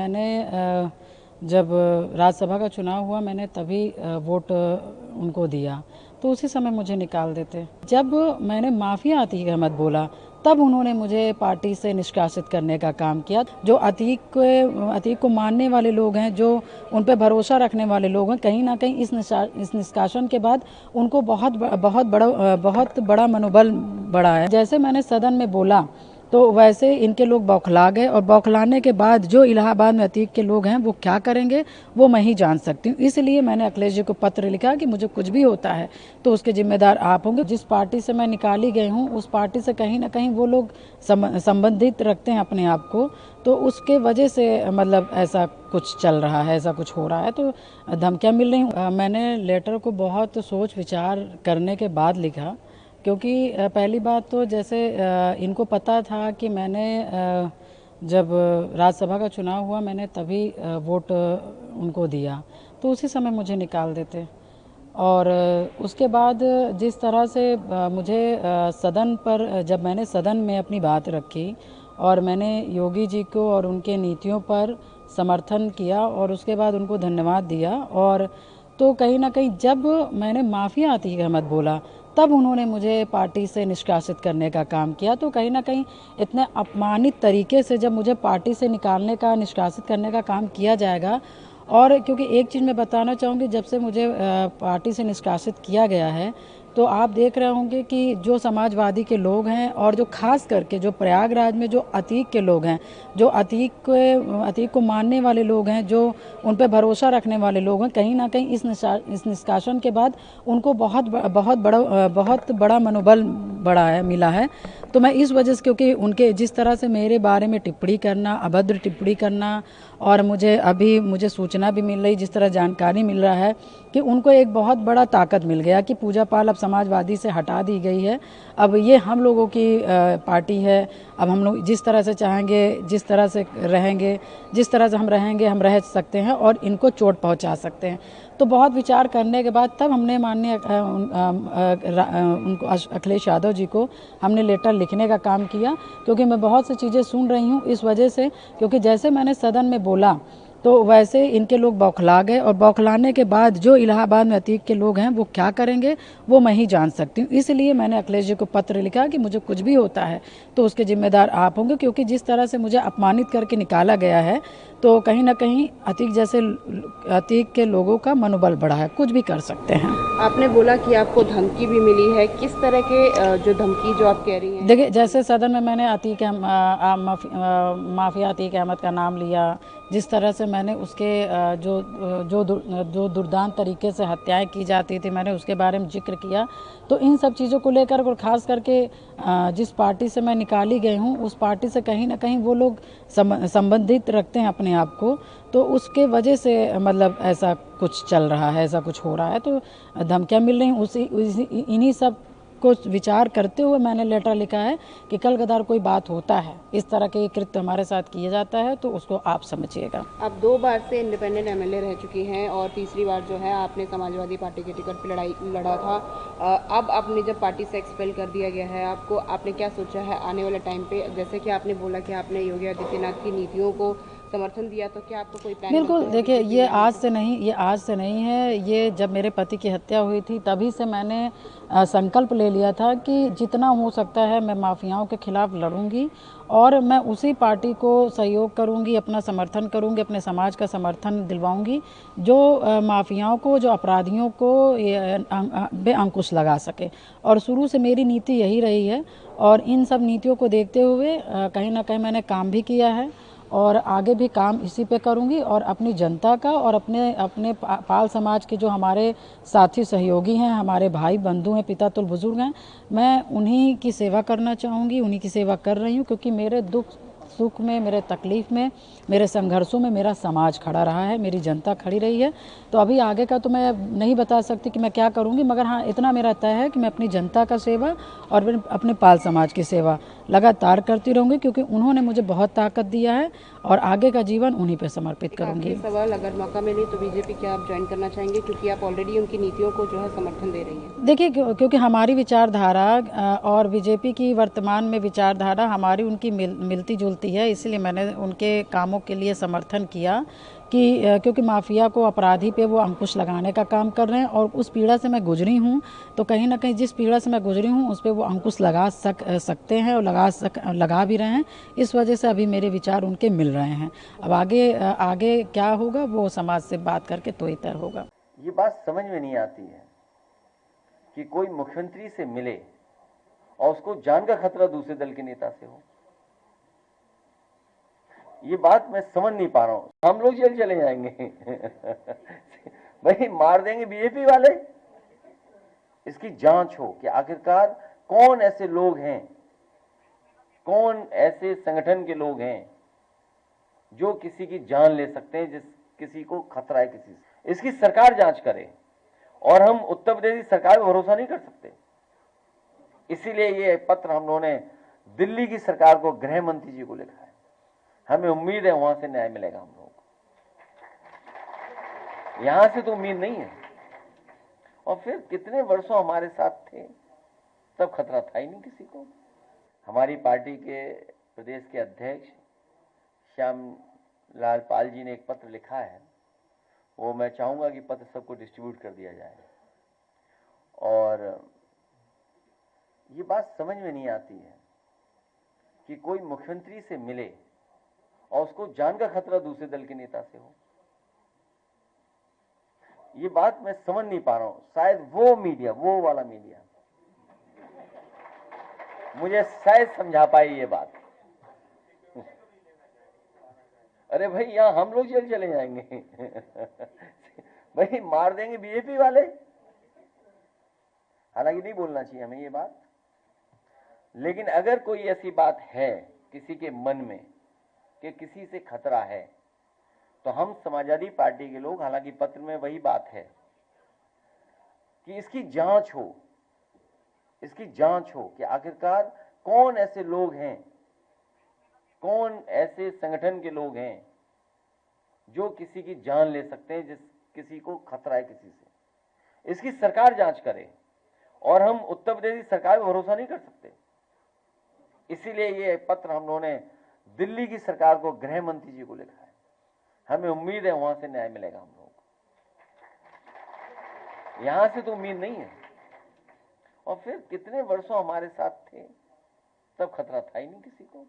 मैंने जब राज्यसभा का चुनाव हुआ मैंने तभी वोट उनको दिया, तो उसी समय मुझे निकाल देते। जब मैंने माफिया अतीक अहमद बोला तब उन्होंने मुझे पार्टी से निष्कासित करने का काम किया। जो अतीक को मानने वाले लोग हैं, जो उन पर भरोसा रखने वाले लोग हैं, कहीं ना कहीं इस निष्कासन के बाद उनको बहुत बड़ा मनोबल बढ़ा है। जैसे मैंने सदन में बोला तो वैसे इनके लोग बौखला गए, और बौखलाने के बाद जो इलाहाबाद में अतीक के लोग हैं वो क्या करेंगे वो मैं ही जान सकती हूँ। इसलिए मैंने अखिलेश जी को पत्र लिखा कि मुझे कुछ भी होता है तो उसके जिम्मेदार आप होंगे। जिस पार्टी से मैं निकाली गई हूँ उस पार्टी से कहीं ना कहीं वो लोग संबंधित रखते हैं अपने आप को, तो उसके वजह से मतलब ऐसा कुछ चल रहा है, ऐसा कुछ हो रहा है, तो धमकियाँ मिल रही हूँ। मैंने लेटर को बहुत सोच विचार करने के बाद लिखा, क्योंकि पहली बात तो जैसे इनको पता था कि मैंने जब राज्यसभा का चुनाव हुआ मैंने तभी वोट उनको दिया, तो उसी समय मुझे निकाल देते। और उसके बाद जिस तरह से मुझे सदन पर, जब मैंने सदन में अपनी बात रखी और मैंने योगी जी को और उनके नीतियों पर समर्थन किया और उसके बाद उनको धन्यवाद दिया, और तो कहीं ना कहीं जब मैंने माफिया अतीक अहमद बोला तब उन्होंने मुझे पार्टी से निष्कासित करने का काम किया। तो कहीं ना कहीं इतने अपमानित तरीके से जब मुझे पार्टी से निकालने का, निष्कासित करने का काम किया जाएगा, और क्योंकि एक चीज़ मैं बताना चाहूँगी, जब से मुझे पार्टी से निष्कासित किया गया है तो आप देख रहे होंगे कि जो समाजवादी के लोग हैं और जो खास करके जो प्रयागराज में जो अतीक के लोग हैं, जो अतीक को मानने वाले लोग हैं, जो उन पर भरोसा रखने वाले लोग हैं, कहीं ना कहीं इस निष्कासन के बाद उनको बहुत बड़ा मनोबल मिला है। तो मैं इस वजह से, क्योंकि उनके जिस तरह से मेरे बारे में टिप्पणी करना, अभद्र टिप्पणी करना, और मुझे सूचना भी मिल रही, जिस तरह जानकारी मिल रहा है कि उनको एक बहुत बड़ा ताकत मिल गया कि पूजा पाल अब समाजवादी से हटा दी गई है, अब ये हम लोगों की पार्टी है, अब हम लोग जिस तरह से चाहेंगे, जिस तरह से रहेंगे, जिस तरह से हम रहेंगे हम रह सकते हैं और इनको चोट पहुंचा सकते हैं। तो बहुत विचार करने के बाद तब हमने माननीय उनको अखिलेश यादव जी को हमने लेटर लिखने का काम किया, क्योंकि मैं बहुत सी चीज़ें सुन रही हूँ इस वजह से, क्योंकि जैसे मैंने सदन में बोला तो वैसे इनके लोग बौखला गए, और बौखलाने के बाद जो इलाहाबाद में अतीक के लोग हैं वो क्या करेंगे वो मैं ही जान सकती हूँ। इसलिए मैंने अखिलेश जी को पत्र लिखा कि मुझे कुछ भी होता है तो उसके जिम्मेदार आप होंगे, क्योंकि जिस तरह से मुझे अपमानित करके निकाला गया है तो कहीं ना कहीं अतीक के लोगों का मनोबल बढ़ा है, कुछ भी कर सकते हैं। आपने बोला कि आपको धमकी भी मिली है, किस तरह के जो धमकी जो आप कह रही हैं? देखिए, जैसे सदन में मैंने माफिया अतीक अहमद का नाम लिया, जिस तरह से मैंने उसके जो दुर्दांत तरीके से हत्याएं की जाती थी मैंने उसके बारे में जिक्र किया, तो इन सब चीज़ों को लेकर, और ख़ास करके जिस पार्टी से मैं निकाली गई हूँ उस पार्टी से कहीं ना कहीं वो लोग संबंधित रखते हैं अपने आप को, तो उसके वजह से मतलब ऐसा कुछ चल रहा है, ऐसा कुछ हो रहा है, तो धमकियाँ मिल रही। इन्हीं सब को विचार करते हुए मैंने लेटर लिखा है कि कल कदार कोई बात होता है, इस तरह के कृत्य हमारे साथ किया जाता है तो उसको आप समझिएगा। आप 2 बार से इंडिपेंडेंट एमएलए रह चुकी हैं और तीसरी बार जो है आपने समाजवादी पार्टी के टिकट पर लड़ा था। अब आपने जब पार्टी से एक्सपेल कर दिया गया है आपको, आपने क्या सोचा है आने वाले टाइम पे? जैसे कि आपने बोला कि आपने योगी आदित्यनाथ की नीतियों को समर्थन दिया, तो क्या आपको कोई प्लान? बिल्कुल, देखिए ये आज से नहीं है, ये जब मेरे पति की हत्या हुई थी तभी से मैंने संकल्प ले लिया था कि जितना हो सकता है मैं माफियाओं के खिलाफ लड़ूंगी, और मैं उसी पार्टी को सहयोग करूंगी, अपना समर्थन करूंगी, अपने समाज का समर्थन दिलवाऊंगी जो माफियाओं को, जो अपराधियों को बेअंकुश लगा सके। और शुरू से मेरी नीति यही रही है, और इन सब नीतियों को देखते हुए कहीं ना कहीं मैंने काम भी किया है और आगे भी काम इसी पे करूंगी, और अपनी जनता का और अपने पाल समाज के जो हमारे साथी सहयोगी हैं, हमारे भाई बंधु हैं, पिता तुल्य बुजुर्ग हैं, मैं उन्हीं की सेवा करना चाहूँगी, उन्हीं की सेवा कर रही हूँ, क्योंकि मेरे दुख सुख में, मेरे तकलीफ़ में, मेरे संघर्षों में मेरा समाज खड़ा रहा है, मेरी जनता खड़ी रही है। तो अभी आगे का तो मैं नहीं बता सकती कि मैं क्या करूँगी, मगर हाँ इतना मेरा तय है कि मैं अपनी जनता का सेवा और अपने पाल समाज की सेवा लगातार करती रहूँगी, क्योंकि उन्होंने मुझे बहुत ताकत दिया है और आगे का जीवन उन्हीं पे समर्पित एक आखिरी करूँगी। सवाल, अगर मौका मिले तो बीजेपी क्या आप ज्वाइन करना चाहेंगे, क्योंकि आप ऑलरेडी उनकी नीतियों को जो है समर्थन दे रही हैं? देखिए, क्योंकि हमारी विचारधारा और बीजेपी की वर्तमान में विचारधारा हमारी उनकी मिलती जुलती है, इसलिए मैंने उनके कामों के लिए समर्थन किया कि क्योंकि माफिया को, अपराधी पे वो अंकुश लगाने का काम कर रहे हैं और उस पीड़ा से मैं गुजरी हूँ, तो कहीं ना कहीं जिस पीड़ा से मैं गुजरी हूँ उस पर वो अंकुश लगा सकते हैं और लगा भी रहे हैं। इस वजह से अभी मेरे विचार उनके मिल रहे हैं। अब आगे क्या होगा वो समाज से बात करके तो ही तय होगा। ये बात समझ में नहीं आती है कि कोई मुख्यमंत्री से मिले और उसको जान का खतरा दूसरे दल के नेता से हो। ये बात मैं समझ नहीं पा रहा हूं। हम लोग जेल चले जाएंगे भाई मार देंगे बीजेपी वाले। इसकी जांच हो कि आखिरकार कौन ऐसे लोग हैं, कौन ऐसे संगठन के लोग हैं जो किसी की जान ले सकते हैं, जिस किसी को खतरा है किसी से। इसकी सरकार जांच करे और हम उत्तर प्रदेश की सरकार पर भरोसा नहीं कर सकते। इसीलिए ये पत्र हम लोगों ने दिल्ली की सरकार को, गृह मंत्री जी को लिखा है। हमें उम्मीद है वहां से न्याय मिलेगा हम लोगों को। यहां से तो उम्मीद नहीं है। और फिर कितने वर्षों हमारे साथ थे, तब खतरा था ही नहीं किसी को। हमारी पार्टी के प्रदेश के अध्यक्ष श्याम लाल पाल जी ने एक पत्र लिखा है, वो मैं चाहूंगा कि पत्र सबको डिस्ट्रीब्यूट कर दिया जाए। और ये बात समझ में नहीं आती है कि कोई मुख्यमंत्री से मिले और उसको जान का खतरा दूसरे दल के नेता से हो। ये बात मैं समझ नहीं पा रहा हूं। शायद वो मीडिया, वो वाला मीडिया मुझे शायद समझा पाई ये बात। अरे भाई यहां हम लोग जेल चले जाएंगे भाई मार देंगे बीजेपी वाले। हालांकि नहीं बोलना चाहिए हमें ये बात, लेकिन अगर कोई ऐसी बात है किसी के मन में कि किसी से खतरा है, तो हम समाजवादी पार्टी के लोग, हालांकि पत्र में वही बात है कि इसकी जांच हो, इसकी जांच हो कि आखिरकार कौन ऐसे लोग हैं, कौन ऐसे संगठन के लोग हैं जो किसी की जान ले सकते हैं, जिस किसी को खतरा है किसी से। इसकी सरकार जांच करे और हम उत्तर प्रदेश की सरकार पर भरोसा नहीं कर सकते। इसीलिए ये पत्र हम लोगों ने दिल्ली की सरकार को, गृह मंत्री जी को लिखा है। हमें उम्मीद है वहां से न्याय मिलेगा हम लोगों को। यहां से तो उम्मीद नहीं है। और फिर कितने वर्षों हमारे साथ थे, तब खतरा था ही नहीं किसी को।